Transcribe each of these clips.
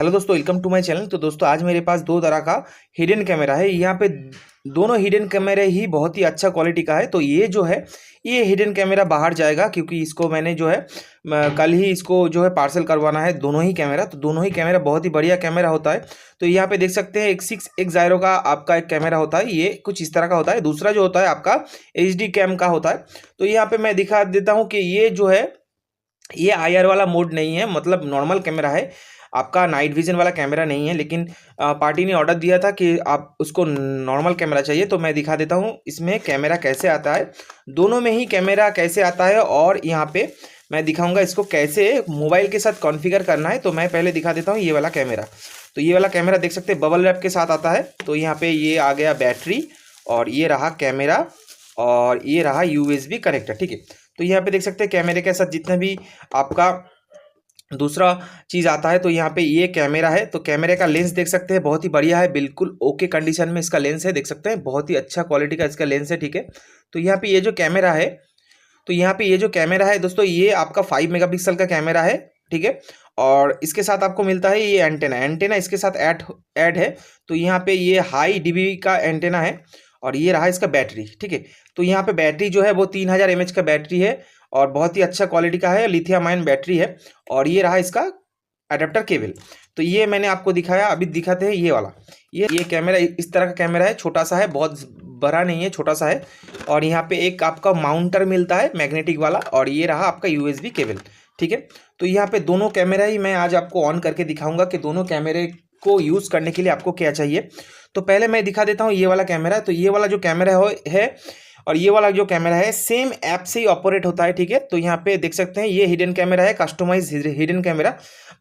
Hello दोस्तों, welcome to my channel. तो दोस्तों आज मेरे पास दो तरह का हिडन कैमरा है। यहाँ पे दोनों हिडन कैमरे ही बहुत ही अच्छा क्वालिटी का है। तो ये जो है ये हिडन कैमरा बाहर जाएगा, क्योंकि इसको मैंने जो है कल ही इसको जो है पार्सल करवाना है। दोनों ही कैमरा, तो दोनों ही कैमरा बहुत ही बढ़िया कैमरा होता है। तो यहाँ पे देख सकते हैं एक 6x का आपका एक कैमरा होता है। ये कुछ इस तरह का होता है। दूसरा जो होता है आपका HD कैम का होता है। तो यहाँ पे मैं दिखा देता हूँ कि ये जो है ये IR वाला मोड नहीं है, मतलब नॉर्मल कैमरा है। आपका नाइट विजन वाला कैमरा नहीं है। लेकिन पार्टी ने ऑर्डर दिया था कि आप उसको नॉर्मल कैमरा चाहिए, तो मैं दिखा देता हूँ इसमें कैमरा कैसे आता है। दोनों में ही कैमरा कैसे आता है, और यहाँ पे मैं दिखाऊंगा इसको कैसे मोबाइल के साथ कॉन्फ़िगर करना है। तो मैं पहले दिखा देता हूँ ये वाला कैमरा। तो ये वाला कैमरा देख सकते हैं बबल रैप के साथ आता है। तो यहाँ पे ये आ गया बैटरी, और ये रहा कैमरा, और ये रहा USB कनेक्टर। ठीक है, तो यहाँ पे देख सकते हैं कैमरे के साथ जितना भी आपका दूसरा चीज़ आता है। तो यहाँ पे ये कैमरा है। तो कैमरे का लेंस देख सकते हैं बहुत ही बढ़िया है, बिल्कुल ओके कंडीशन में इसका लेंस है। देख सकते हैं बहुत ही अच्छा क्वालिटी का इसका लेंस है। ठीक है, तो यहाँ पे ये जो कैमरा है, तो यहाँ पे ये जो कैमरा है दोस्तों, ये आपका 5 मेगापिक्सल का कैमरा है। ठीक है, और इसके साथ आपको मिलता है ये एंटेना। एंटेना इसके साथ ऐड है। तो यहाँ पे ये हाई डीबी का एंटेना है, और ये रहा इसका बैटरी। ठीक है, तो यहाँ पे बैटरी जो है वो 3000 mAh का बैटरी है, और बहुत ही अच्छा क्वालिटी का है, लिथियम आयन बैटरी है। और ये रहा इसका अडेप्टर केबल। तो ये मैंने आपको दिखाया। अभी दिखाते हैं ये वाला। ये कैमरा इस तरह का कैमरा है, छोटा सा है, बहुत बड़ा नहीं है, छोटा सा है। और यहाँ पे एक आपका माउंटर मिलता है मैग्नेटिक वाला, और ये रहा आपका USB केबल। ठीक है, तो यहाँ पे दोनों कैमरा ही मैं आज आपको ऑन करके दिखाऊंगा कि दोनों कैमरे को यूज़ करने के लिए आपको क्या चाहिए। तो पहले मैं दिखा देता हूँ ये वाला कैमरा। तो ये वाला जो कैमरा है और ये वाला जो कैमरा है सेम ऐप से ही ऑपरेट होता है। ठीक है, तो यहाँ पे देख सकते हैं ये हिडन कैमरा है, कस्टमाइज हिडन कैमरा।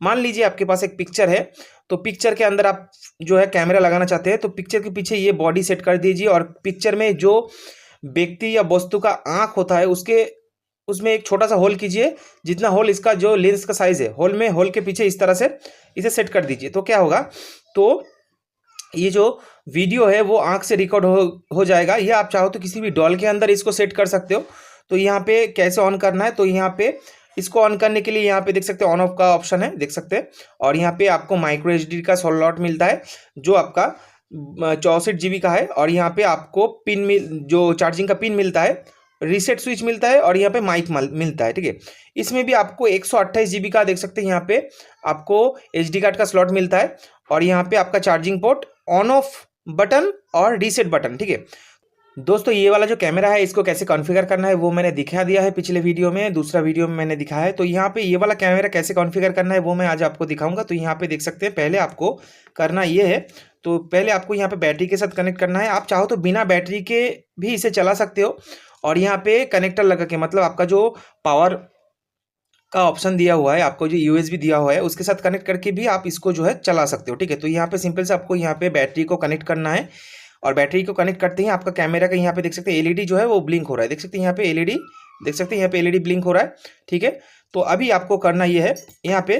मान लीजिए आपके पास एक पिक्चर है, तो पिक्चर के अंदर आप जो है कैमरा लगाना चाहते हैं, तो पिक्चर के पीछे ये बॉडी सेट कर दीजिए, और पिक्चर में जो व्यक्ति या वस्तु का आँख होता है उसमें एक छोटा सा होल कीजिए, जितना होल इसका जो लेंस का साइज है, होल के पीछे इस तरह से इसे सेट कर दीजिए। तो क्या होगा, तो ये जो वीडियो है वो आंख से रिकॉर्ड हो जाएगा। ये आप चाहो तो किसी भी डॉल के अंदर इसको सेट कर सकते हो। तो यहाँ पे कैसे ऑन करना है, तो यहाँ पे इसको ऑन करने के लिए यहाँ पे देख सकते हैं ऑन ऑफ का ऑप्शन है, देख सकते हैं। और यहाँ पे आपको माइक्रो SD का स्लॉट मिलता है, जो आपका 64 GB का है। और यहाँ पे आपको जो चार्जिंग का पिन मिलता है, रीसेट स्विच मिलता है, और यहाँ पे माइक मिलता है। ठीक है, इसमें भी आपको 128 GB का देख सकते हैं, यहाँ पे आपको SD कार्ड का स्लॉट मिलता है। और यहाँ पे आपका charging port, on off button और रीसेट बटन। ठीक है दोस्तों, ये वाला जो कैमरा है इसको कैसे कॉन्फ़िगर करना है वो मैंने दिखा दिया है पिछले वीडियो में, दूसरा वीडियो में मैंने दिखाया है। तो यहाँ पे ये वाला कैमरा कैसे कॉन्फ़िगर करना है वो मैं आज आपको दिखाऊंगा। तो यहाँ पे देख सकते हैं पहले आपको करना ये है, तो पहले आपको यहाँ पे बैटरी के साथ कनेक्ट करना है। आप चाहो तो बिना बैटरी के भी इसे चला सकते हो, और यहाँ पे कनेक्टर लगा के, मतलब आपका जो पावर का ऑप्शन दिया हुआ है, आपको जो USB दिया हुआ है उसके साथ कनेक्ट करके भी आप इसको जो है चला सकते हो। ठीक है, तो यहाँ पे सिंपल से आपको यहाँ पे बैटरी को कनेक्ट करना है, और बैटरी को कनेक्ट करते ही आपका कैमरा का यहाँ पे देख सकते हैं LED जो है वो ब्लिंक हो रहा है। देख सकते हैं यहाँ पे LED, देख सकते हैं यहाँ पे LED ब्लिंक हो रहा है। ठीक है, तो अभी आपको करना ये है, यहाँ पे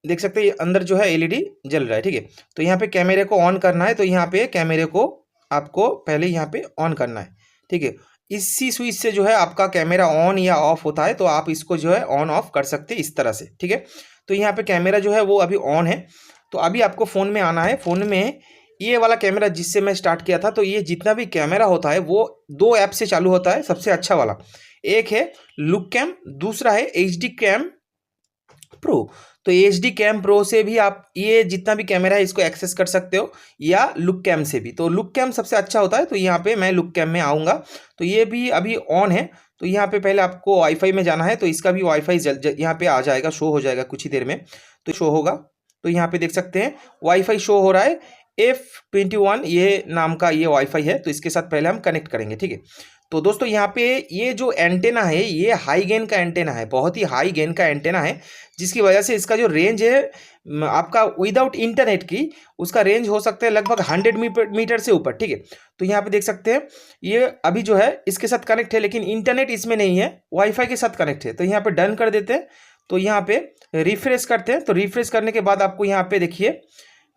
देख सकते हैं अंदर जो है LED जल रहा है। ठीक है, तो यहाँ पे कैमरे को ऑन करना है। तो यहाँ पे कैमरे को आपको पहले यहाँ पे ऑन करना है। ठीक है, इसी स्विच से जो है आपका कैमरा ऑन या ऑफ होता है, तो आप इसको जो है ऑन ऑफ कर सकते हैं इस तरह से। ठीक है, तो यहाँ पे कैमरा जो है वो अभी ऑन है। तो अभी आपको फ़ोन में आना है। फ़ोन में ये वाला कैमरा जिससे मैं स्टार्ट किया था, तो ये जितना भी कैमरा होता है वो 2 ऐप से चालू होता है। सबसे अच्छा वाला एक है लुक कैम, दूसरा है HD कैम प्रो। तो HD कैम प्रो से भी आप ये जितना भी कैमरा है इसको एक्सेस कर सकते हो, या लुक कैम से भी। तो लुक कैम सबसे अच्छा होता है। तो यहाँ पे मैं लुक कैम में आऊँगा। तो ये भी अभी ऑन है। तो यहाँ पे पहले आपको वाईफाई में जाना है, तो इसका भी वाईफाई यहाँ पे आ जाएगा, शो हो जाएगा कुछ ही देर में, तो शो होगा। तो यहाँ पे देख सकते हैं वाईफाई शो हो रहा है, F21 ये नाम का ये वाईफाई है। तो इसके साथ पहले हम कनेक्ट करेंगे। ठीक है, तो दोस्तों यहाँ पे ये जो एंटेना है ये हाई गेन का एंटेना है, बहुत ही हाई गेन का एंटेना है, जिसकी वजह से इसका जो रेंज है आपका विदाउट इंटरनेट की, उसका रेंज हो सकता है लगभग 100 मीटर से ऊपर। ठीक है, तो यहाँ पे देख सकते हैं ये अभी जो है इसके साथ कनेक्ट है, लेकिन इंटरनेट इसमें नहीं है, वाईफाई के साथ कनेक्ट है। तो यहाँ पे डन कर देते हैं। तो यहाँ पे रिफ्रेश करते हैं। तो रिफ्रेश करने के बाद आपको यहाँ पे देखिए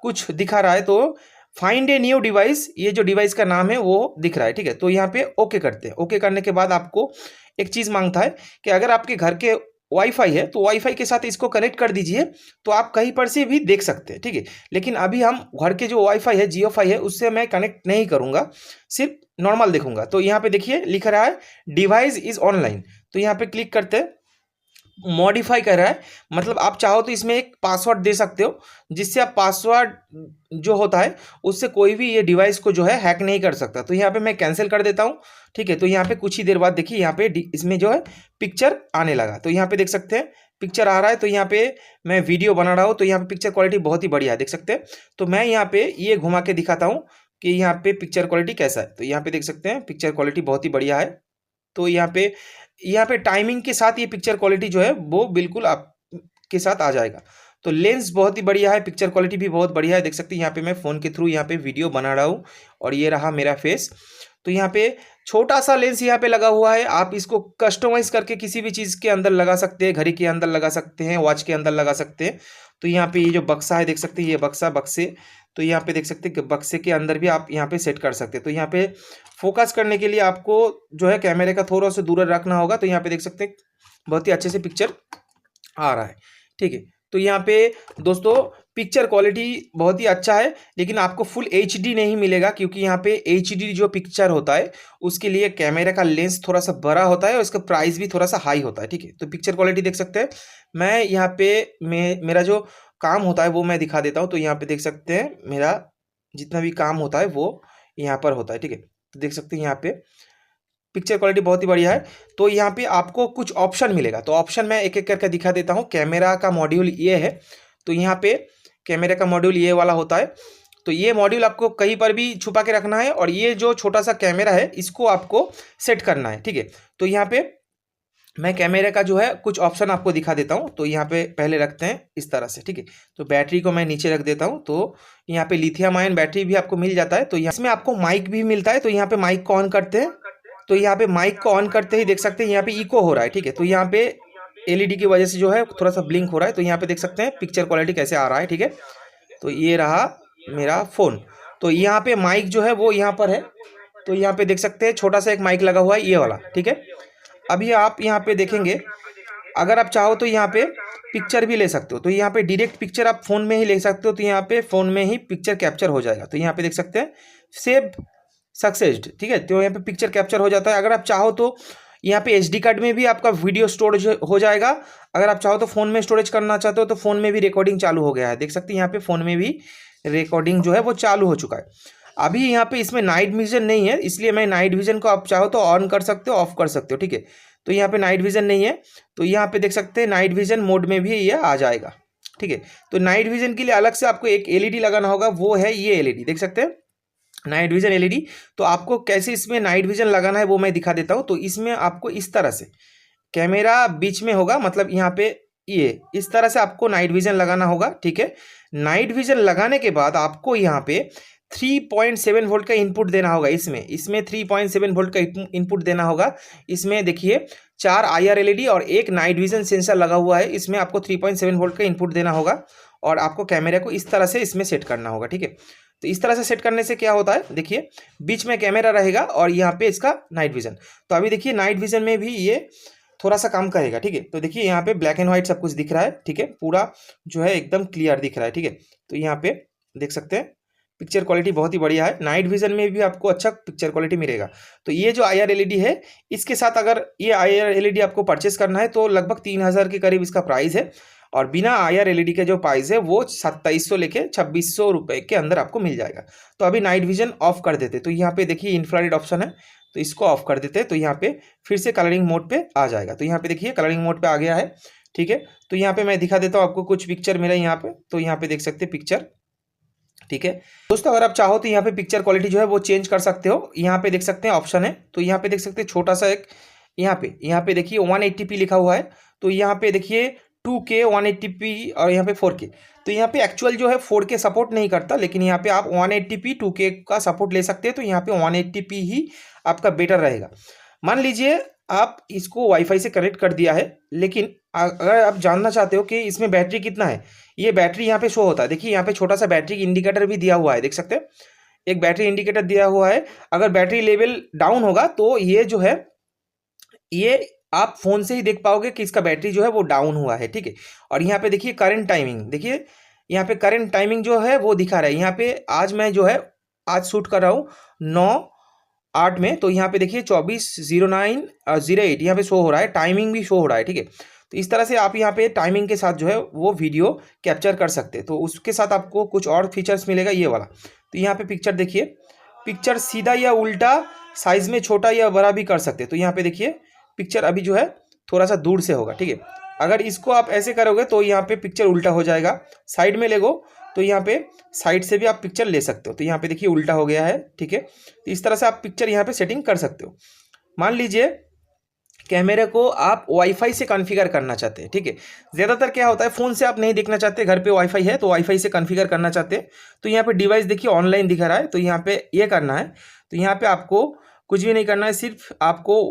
कुछ दिखा रहा है, तो फाइंड ए न्यू डिवाइस, ये जो डिवाइस का नाम है वो दिख रहा है। ठीक है, तो यहाँ पे ओके करते हैं। ओके करने के बाद आपको एक चीज़ मांगता है कि अगर आपके घर के वाईफाई है तो वाईफाई के साथ इसको कनेक्ट कर दीजिए, तो आप कहीं पर से भी देख सकते हैं, ठीक है। लेकिन अभी हम घर के जो वाईफाई है, जियो फाई है, उससे मैं कनेक्ट नहीं करूँगा, सिर्फ नॉर्मल देखूंगा। तो यहाँ पे देखिए लिख रहा है डिवाइस इज ऑनलाइन, तो यहाँ पे क्लिक करते हैं। मॉडिफाई कर रहा है, मतलब आप चाहो तो इसमें एक पासवर्ड दे सकते हो, जिससे आप पासवर्ड जो होता है उससे कोई भी ये डिवाइस को जो है हैक नहीं कर सकता। तो यहाँ पे मैं कैंसिल कर देता हूँ, ठीक है। तो यहाँ पे कुछ ही देर बाद देखिए यहाँ पे इसमें जो है पिक्चर आने लगा, तो यहाँ पे देख सकते हैं पिक्चर आ रहा है। तो यहाँ पे मैं वीडियो बना रहा हूँ, तो यहाँ पे पिक्चर क्वालिटी बहुत ही बढ़िया है, देख सकते हैं। तो मैं यहाँ पे ये घुमा के दिखाता हूँ कि यहाँ पे पिक्चर क्वालिटी कैसा है। तो यहाँ पे देख सकते हैं पिक्चर क्वालिटी बहुत ही बढ़िया है। तो यहाँ पे टाइमिंग के साथ ये पिक्चर क्वालिटी जो है वो बिल्कुल आपके साथ आ जाएगा। तो लेंस बहुत ही बढ़िया है, पिक्चर क्वालिटी भी बहुत बढ़िया है, देख सकते हैं। यहाँ पे मैं फ़ोन के थ्रू यहाँ पे वीडियो बना रहा हूँ और ये रहा मेरा फेस। तो यहाँ पे छोटा सा लेंस यहाँ पे लगा हुआ है, आप इसको कस्टमाइज़ करके किसी भी चीज़ के अंदर लगा सकते हैं, घड़ी के अंदर लगा सकते हैं, वॉच के अंदर लगा सकते हैं। तो यहाँ पे ये जो बक्सा है देख सकते हैं, ये बक्से, तो यहाँ पे देख सकते हैं कि बक्से के अंदर भी आप यहाँ पे सेट कर सकते हैं। तो यहाँ पे फोकस करने के लिए आपको जो है कैमरे का थोड़ा सा दूर रखना होगा। तो यहाँ पे देख सकते हैं बहुत ही अच्छे से पिक्चर आ रहा है, ठीक है। तो यहाँ पे दोस्तों पिक्चर क्वालिटी बहुत ही अच्छा है, लेकिन आपको फुल एचडी नहीं मिलेगा, क्योंकि यहाँ पे एचडी जो पिक्चर होता है उसके लिए कैमरे का लेंस थोड़ा सा बड़ा होता है और इसका प्राइस भी थोड़ा सा हाई होता है, ठीक है। तो पिक्चर क्वालिटी देख सकते हैं। मैं यहाँ पे मेरा जो काम होता है वो मैं दिखा देता हूँ। तो यहाँ पे देख सकते हैं मेरा जितना भी काम होता है वो यहाँ पर होता है, ठीक है। तो देख सकते हैं यहाँ पे पिक्चर क्वालिटी बहुत ही बढ़िया है। तो यहाँ पे आपको कुछ ऑप्शन मिलेगा, तो ऑप्शन मैं एक एक करके दिखा देता हूँ। कैमरा का मॉड्यूल ये है, तो यहाँ पे कैमरे का मॉड्यूल ये वाला होता है। तो ये मॉड्यूल आपको कहीं पर भी छुपा के रखना है, और ये जो छोटा सा कैमरा है इसको आपको सेट करना है, ठीक है। तो यहाँ पे मैं कैमरे का जो है कुछ ऑप्शन आपको दिखा देता हूँ। तो यहाँ पे पहले रखते हैं इस तरह से, ठीक है। तो बैटरी को मैं नीचे रख देता हूँ। तो यहाँ पे लिथियम आयन बैटरी भी आपको मिल जाता है। तो इसमें आपको माइक भी मिलता है। तो यहाँ पे माइक को ऑन करते हैं, तो यहाँ पे माइक को ऑन करते ही देख सकते हैं यहाँ पे इको हो रहा है, ठीक है। तो यहाँ पे एलईडी की वजह से जो है थोड़ा सा ब्लिंक हो रहा है। तो यहाँ पे देख सकते हैं पिक्चर क्वालिटी कैसे आ रहा है, ठीक है। तो ये रहा मेरा फ़ोन। तो यहाँ पे माइक जो है वो यहाँ पर है। तो यहाँ पे देख सकते हैं छोटा सा एक माइक लगा हुआ है, ये वाला, ठीक है। अभी आप यहाँ पे देखेंगे, अगर आप चाहो तो यहाँ पे पिक्चर भी ले सकते हो। तो यहाँ पे डायरेक्ट पिक्चर आप फ़ोन में ही ले सकते हो। तो यहाँ पे फ़ोन में ही पिक्चर कैप्चर हो जाएगा। तो यहाँ पे देख सकते हैं सेव सक्सेस्ड, ठीक है। तो यहाँ पे पिक्चर कैप्चर हो जाता है। अगर आप चाहो तो यहाँ पे एसडी कार्ड में भी आपका वीडियो स्टोरेज हो जाएगा। अगर आप चाहो तो फ़ोन में स्टोरेज करना चाहते हो तो फ़ोन में भी रिकॉर्डिंग चालू हो गया है, देख सकते हैं यहाँ पे फ़ोन में भी रिकॉर्डिंग जो है वो चालू हो चुका है। अभी यहाँ पे इसमें नाइट विजन नहीं है, इसलिए मैं नाइट विजन को आप चाहो तो ऑन कर सकते हो, ऑफ कर सकते हो, ठीक है। तो यहाँ पे नाइट विजन नहीं है, तो यहाँ पे देख सकते हैं नाइट विजन मोड में भी ये आ जाएगा, ठीक है। तो नाइट विजन के लिए अलग से आपको एक एलईडी लगाना होगा, वो है ये एलईडी, देख सकते हैं नाइट विजन एलईडी। तो आपको कैसे इसमें नाइट विजन लगाना है वो मैं दिखा देता हूँ। तो इसमें आपको इस तरह से कैमरा बीच में होगा, मतलब यहाँ पे ये इस तरह से आपको नाइट विजन लगाना होगा, ठीक है। नाइट विजन लगाने के बाद आपको यहाँ पे 3.7 वोल्ट का इनपुट देना होगा। इसमें 3.7 वोल्ट का इनपुट देना होगा। इसमें देखिए 4 IR एलईडी और एक नाइट विजन सेंसर लगा हुआ है। इसमें आपको 3.7 वोल्ट का इनपुट देना होगा और आपको कैमरे को इस तरह से इसमें सेट करना होगा, ठीक है। तो इस तरह से सेट करने से क्या होता है, देखिए बीच में कैमरा रहेगा और यहाँ पे इसका नाइट विजन। तो अभी देखिए नाइट विजन में भी ये थोड़ा सा काम करेगा, ठीक है। तो देखिए यहाँ पे ब्लैक एंड व्हाइट सब कुछ दिख रहा है, ठीक है, पूरा जो है एकदम क्लियर दिख रहा है, ठीक है। तो यहाँ पे देख सकते हैं पिक्चर क्वालिटी बहुत ही बढ़िया है। नाइट विजन में भी आपको अच्छा पिक्चर क्वालिटी मिलेगा। तो ये जो IR एलईडी है, इसके साथ अगर ये IR एलईडी आपको परचेस करना है तो लगभग 3000 के करीब इसका प्राइस है, और बिना IR एलईडी के जो प्राइस है वो 2700 लेके 2600 रुपये के अंदर आपको मिल जाएगा। तो अभी नाइट विजन ऑफ कर देते, तो यहाँ पे देखिए इंफ्रारेड ऑप्शन है, तो इसको ऑफ कर देते हैं। तो यहाँ पे फिर से कलरिंग मोड पे आ जाएगा। तो यहाँ पे देखिए कलरिंग मोड पे आ गया है, ठीक है। तो यहाँ पे मैं दिखा देता हूँ आपको कुछ पिक्चर मेरा यहाँ पे। तो यहाँ पे देख सकते हैं पिक्चर, ठीक है दोस्तों। अगर आप चाहो तो यहाँ पे पिक्चर क्वालिटी जो है वो चेंज कर सकते हो। यहाँ पे देख सकते हैं ऑप्शन है, तो यहाँ पे देख सकते हैं छोटा सा एक यहाँ पे देखिए 180p लिखा हुआ है। तो यहाँ पे देखिए 2K 180p और यहाँ पे 4K। तो यहाँ पे एक्चुअल जो है 4K सपोर्ट नहीं करता, लेकिन यहाँ पे आप 180p 2K का सपोर्ट ले सकते हैं। तो यहाँ पे 180p ही आपका बेटर रहेगा। मान लीजिए आप इसको वाईफाई से कनेक्ट कर दिया है, लेकिन अगर आप जानना चाहते हो कि इसमें बैटरी कितना है, ये बैटरी यहाँ पे शो होता है। देखिए यहाँ पे छोटा सा बैटरी इंडिकेटर भी दिया हुआ है, देख सकते हैं एक बैटरी इंडिकेटर दिया हुआ है। अगर बैटरी लेवल डाउन होगा तो ये जो है ये आप फ़ोन से ही देख पाओगे कि इसका बैटरी जो है वो डाउन हुआ है, ठीक है। और यहाँ पे देखिए करंट टाइमिंग, देखिए यहाँ पे करंट टाइमिंग जो है वो दिखा रहा है। यहाँ पे आज मैं जो है आज शूट कर रहा हूँ 9:08 में, तो यहाँ पे देखिए 24:09:08 यहाँ पे शो हो रहा है, टाइमिंग भी शो हो रहा है, ठीक है। तो इस तरह से आप यहाँ पे टाइमिंग के साथ जो है वो वीडियो कैप्चर कर सकते हैं। तो उसके साथ आपको कुछ और फीचर्स मिलेगा ये वाला। तो यहाँ पे पिक्चर देखिए, पिक्चर सीधा या उल्टा साइज में छोटा या बड़ा भी कर सकते हैं। तो यहाँ पे देखिए पिक्चर अभी जो है थोड़ा सा दूर से होगा, ठीक है। अगर इसको आप ऐसे करोगे तो यहाँ पे पिक्चर उल्टा हो जाएगा, साइड में लेगो तो यहाँ पे साइड से भी आप पिक्चर ले सकते हो। तो यहाँ पे देखिए उल्टा हो गया है, ठीक है। तो इस तरह से आप पिक्चर यहाँ पे सेटिंग कर सकते हो। मान लीजिए कैमरे को आप वाईफाई से कॉन्फ़िगर करना चाहते हैं, ठीक है। ज़्यादातर क्या होता है फ़ोन से आप नहीं देखना चाहते, घर पे वाईफाई है तो वाईफाई से कॉन्फ़िगर करना चाहते हैं। तो यहाँ पे डिवाइस देखिए ऑनलाइन दिखा रहा है, तो यहाँ पे ये करना है। तो यहाँ पे आपको कुछ भी नहीं करना है, सिर्फ आपको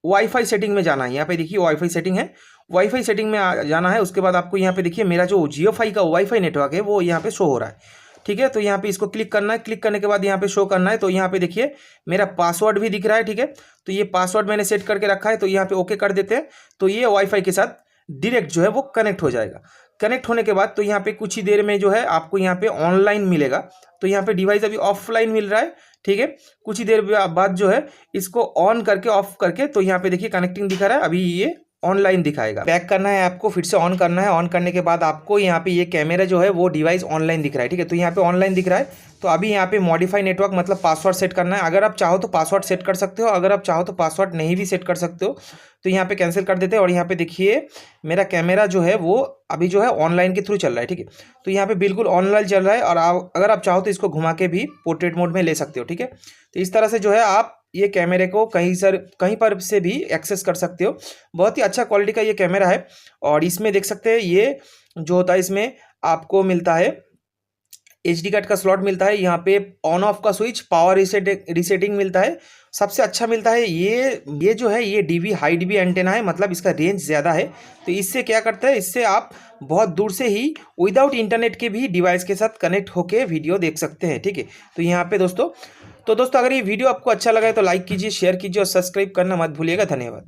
वाईफाई सेटिंग में जाना है। यहाँ पे देखिए वाईफाई सेटिंग है, वाईफाई सेटिंग में जाना है। उसके बाद आपको यहाँ पे देखिए मेरा जो जियोफाई का वाईफाई नेटवर्क है वो यहाँ पे शो हो रहा है, ठीक है। तो यहाँ पे इसको क्लिक करना है, क्लिक करने के बाद यहाँ पे शो करना है। तो यहाँ पे देखिए मेरा पासवर्ड भी दिख रहा है, ठीक है। तो ये पासवर्ड मैंने सेट करके रखा है, तो यहाँ पे ओके कर देते हैं। तो ये वाईफाई के साथ डायरेक्ट जो है वो कनेक्ट हो जाएगा। कनेक्ट होने के बाद तो यहाँ पे कुछ ही देर में जो है आपको यहाँ पे ऑनलाइन मिलेगा। तो यहाँ पे डिवाइस अभी ऑफलाइन मिल रहा है, ठीक है। कुछ ही देर बाद जो है इसको ऑन करके ऑफ करके तो यहाँ पे देखिए कनेक्टिंग दिखा रहा है, अभी ये ऑनलाइन दिखाएगा। बैक करना है आपको, फिर से ऑन करना है। ऑन करने के बाद आपको यहाँ पे ये कैमरा जो है वो डिवाइस ऑनलाइन दिख रहा है, ठीक है। तो यहाँ पे ऑनलाइन दिख रहा है। तो अभी यहाँ पे मॉडिफाई नेटवर्क मतलब पासवर्ड सेट करना है। अगर आप चाहो तो पासवर्ड सेट कर सकते हो, अगर आप चाहो तो पासवर्ड नहीं भी सेट कर सकते हो। तो यहाँ पे कैंसिल कर देते हैं। और यहाँ पे देखिए मेरा कैमरा जो है वो अभी जो है ऑनलाइन के थ्रू चल रहा है, ठीक है। तो यहाँ पे बिल्कुल ऑनलाइन चल रहा है। और अगर आप चाहो तो इसको घुमा के भी पोर्ट्रेट मोड में ले सकते हो, ठीक है। तो इस तरह से जो है आप ये कैमरे को कहीं पर से भी एक्सेस कर सकते हो। बहुत ही अच्छा क्वालिटी का ये कैमरा है। और इसमें देख सकते हैं ये जो होता है इसमें आपको मिलता है एचडी कार्ड का स्लॉट मिलता है, यहाँ पे ऑन ऑफ का स्विच, पावर रीसेटिंग मिलता है। सबसे अच्छा मिलता है ये जो है ये डीवी हाई डीबी एंटेना है, मतलब इसका रेंज ज़्यादा है। तो इससे क्या करता है, इससे आप बहुत दूर से ही विदाउट इंटरनेट के भी डिवाइस के साथ कनेक्ट होके वीडियो देख सकते हैं, ठीक है। तो यहाँ पे दोस्तों अगर ये वीडियो आपको अच्छा लगा है तो लाइक कीजिए, शेयर कीजिए और सब्सक्राइब करना मत भूलिएगा। धन्यवाद।